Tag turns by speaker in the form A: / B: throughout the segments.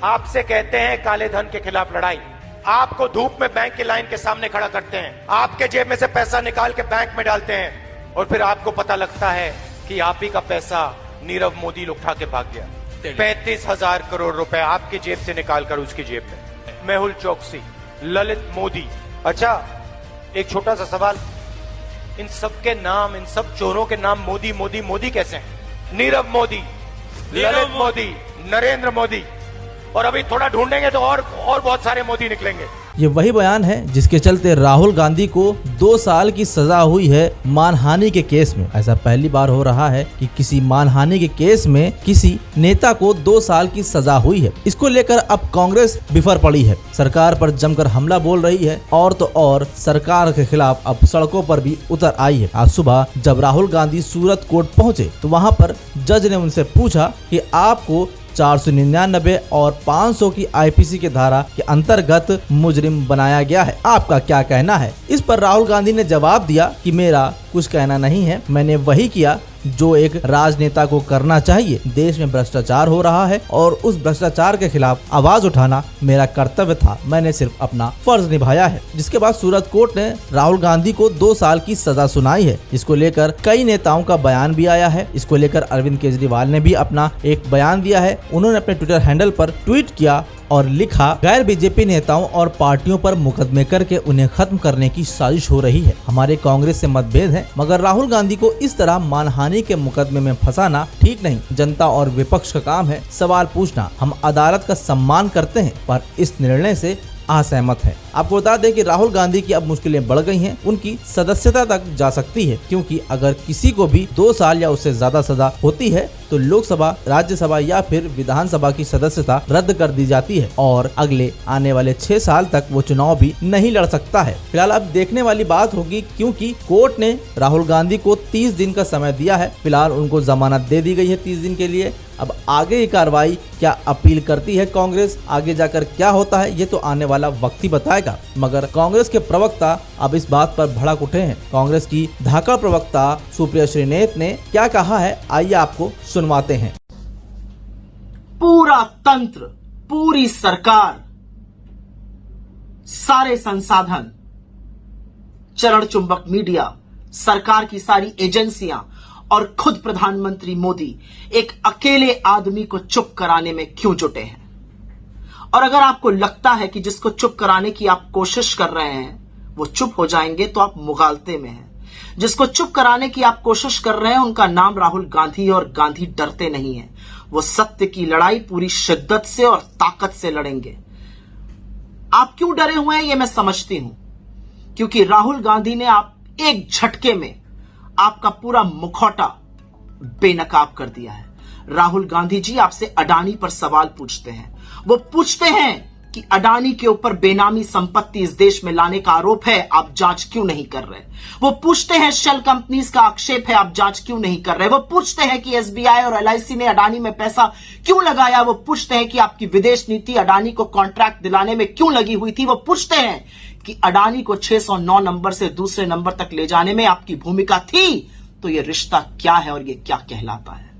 A: आपसे कहते हैं काले धन के खिलाफ लड़ाई, आपको धूप में बैंक की लाइन के सामने खड़ा करते हैं, आपके जेब में से पैसा निकाल के बैंक में डालते हैं और फिर आपको पता लगता है कि आप ही का पैसा नीरव मोदी उठा के भाग गया। 35,000 करोड़ रुपए आपकी जेब से निकालकर उसकी जेब में। मेहुल चोकसी, ललित मोदी। अच्छा, एक छोटा सा सवाल, इन सब के नाम, इन सब चोरों के नाम मोदी मोदी मोदी कैसे हैं? नीरव मोदी, ललित मोदी, नरेंद्र मोदी, और अभी थोड़ा ढूंढेंगे तो और बहुत सारे मोदी निकलेंगे।
B: ये वही बयान है जिसके चलते राहुल गांधी को 2 साल की सजा हुई है मानहानि के केस में। ऐसा पहली बार हो रहा है कि किसी मानहानि के केस में किसी नेता को 2 साल की सजा हुई है। इसको लेकर अब कांग्रेस बिफर पड़ी है, सरकार पर जमकर हमला बोल रही है और तो और सरकार के खिलाफ अब सड़कों पर भी उतर आई है। आज सुबह जब राहुल गांधी सूरत कोर्ट पहुंचे तो वहां पर जज ने उनसे पूछा कि आपको 499 और 500 की आईपीसी के धारा के अंतर्गत मुजरिम बनाया गया है, आपका क्या कहना है? इस पर राहुल गांधी ने जवाब दिया कि मेरा कुछ कहना नहीं है, मैंने वही किया जो एक राजनेता को करना चाहिए। देश में भ्रष्टाचार हो रहा है और उस भ्रष्टाचार के खिलाफ आवाज उठाना मेरा कर्तव्य था, मैंने सिर्फ अपना फर्ज निभाया है। जिसके बाद सूरत कोर्ट ने राहुल गांधी को 2 साल की सजा सुनाई है। इसको लेकर कई नेताओं का बयान भी आया है। इसको लेकर अरविंद केजरीवाल ने भी अपना एक बयान दिया है। उन्होंने अपने ट्विटर हैंडल पर ट्वीट किया और लिखा, गैर बीजेपी नेताओं और पार्टियों पर मुकदमे करके उन्हें खत्म करने की साजिश हो रही है। हमारे कांग्रेस से मतभेद है, मगर राहुल गांधी को इस तरह मानहानि के मुकदमे में फंसाना ठीक नहीं। जनता और विपक्ष का काम है सवाल पूछना। हम अदालत का सम्मान करते हैं पर इस निर्णय से असहमत है। आपको बता दें कि राहुल गांधी की अब मुश्किलें बढ़ गई हैं, उनकी सदस्यता तक जा सकती है, क्योंकि अगर किसी को भी 2 साल या उससे ज्यादा सजा होती है तो लोकसभा, राज्यसभा या फिर विधानसभा की सदस्यता रद्द कर दी जाती है और अगले आने वाले 6 साल तक वो चुनाव भी नहीं लड़ सकता है। फिलहाल अब देखने वाली बात होगी, क्योंकि कोर्ट ने राहुल गांधी को 30 दिन का समय दिया है। फिलहाल उनको जमानत दे दी गई है 30 दिन के लिए। अब आगे की कार्रवाई क्या अपील करती है कांग्रेस, आगे जाकर क्या होता है ये तो आने वाला वक्त ही बताएगा। मगर कांग्रेस के प्रवक्ता अब इस बात पर भड़क उठे हैं। कांग्रेस की धाकड़ प्रवक्ता सुप्रिया श्रीनेत ने क्या कहा है, आइए आपको सुनवाते हैं।
C: पूरा तंत्र, पूरी सरकार, सारे संसाधन, चरण चुंबक मीडिया, सरकार की सारी एजेंसियां और खुद प्रधानमंत्री मोदी एक अकेले आदमी को चुप कराने में क्यों जुटे हैं? और अगर आपको लगता है कि जिसको चुप कराने की आप कोशिश कर रहे हैं वो चुप हो जाएंगे तो आप मुगालते में हैं। जिसको चुप कराने की आप कोशिश कर रहे हैं उनका नाम राहुल गांधी, और गांधी डरते नहीं है। वो सत्य की लड़ाई पूरी शिद्दत से और ताकत से लड़ेंगे। आप क्यों डरे हुए हैं ये मैं समझती हूं, क्योंकि राहुल गांधी ने आप एक झटके में आपका पूरा मुखौटा बेनकाब कर दिया है। राहुल गांधी जी आपसे अडानी पर सवाल पूछते हैं। वो पूछते हैं कि अडानी के ऊपर बेनामी संपत्ति इस देश में लाने का आरोप है, आप जांच क्यों नहीं कर रहे? वो पूछते हैं शेल कंपनीज का आक्षेप है, आप जांच क्यों नहीं कर रहे? वो पूछते हैं कि एसबीआई और एलआईसी ने अडानी में पैसा क्यों लगाया? वो पूछते हैं कि आपकी विदेश नीति अडानी को कॉन्ट्रैक्ट दिलाने में क्यों लगी हुई थी? वो पूछते हैं कि अडानी को 609 नंबर से दूसरे नंबर तक ले जाने में आपकी भूमिका थी, तो ये रिश्ता क्या है और ये क्या कहलाता है?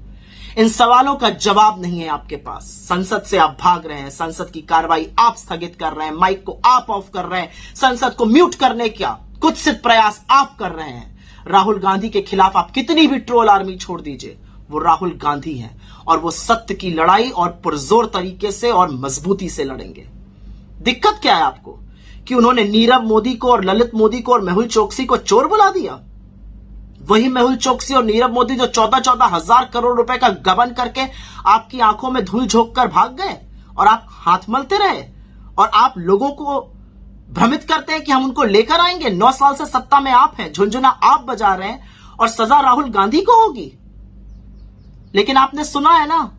C: इन सवालों का जवाब नहीं है आपके पास। संसद से आप भाग रहे हैं, संसद की कार्रवाई आप स्थगित कर रहे हैं, माइक को आप ऑफ कर रहे हैं, संसद को म्यूट करने का कुत्सित प्रयास आप कर रहे हैं। राहुल गांधी के खिलाफ आप कितनी भी ट्रोल आर्मी छोड़ दीजिए, वो राहुल गांधी हैं और वो सत्य की लड़ाई और पुरजोर तरीके से और मजबूती से लड़ेंगे। दिक्कत क्या है आपको कि उन्होंने नीरव मोदी को और ललित मोदी को और मेहुल चोकसी को चोर बुला दिया? वही मेहुल चोकसी और नीरव मोदी जो 14-14 हजार करोड़ रुपए का गबन करके आपकी आंखों में धूल झोंक कर भाग गए और आप हाथ मलते रहे और आप लोगों को भ्रमित करते हैं कि हम उनको लेकर आएंगे। 9 साल से सत्ता में आप हैं, झुनझुना आप बजा रहे हैं और सजा राहुल गांधी को होगी। लेकिन आपने सुना है ना,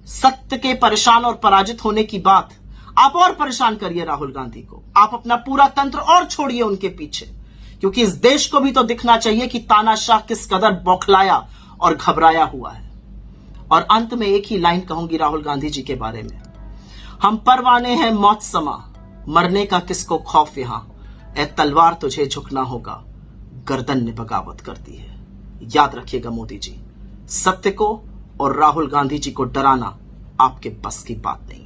C: सत्य के परेशान और पराजित होने की बात। आप और परेशान करिए राहुल गांधी को, आप अपना पूरा तंत्र और छोड़िए उनके पीछे, क्योंकि इस देश को भी तो दिखना चाहिए कि तानाशाह किस कदर बौखलाया और घबराया हुआ है। और अंत में एक ही लाइन कहूंगी राहुल गांधी जी के बारे में, हम परवाने हैं मौत समा, मरने का किसको खौफ यहां, ए तलवार तुझे झुकना होगा, गर्दन ने बगावत कर दी है। याद रखिएगा मोदी जी, सत्य को और राहुल गांधी जी को डराना आपके बस की बात नहीं।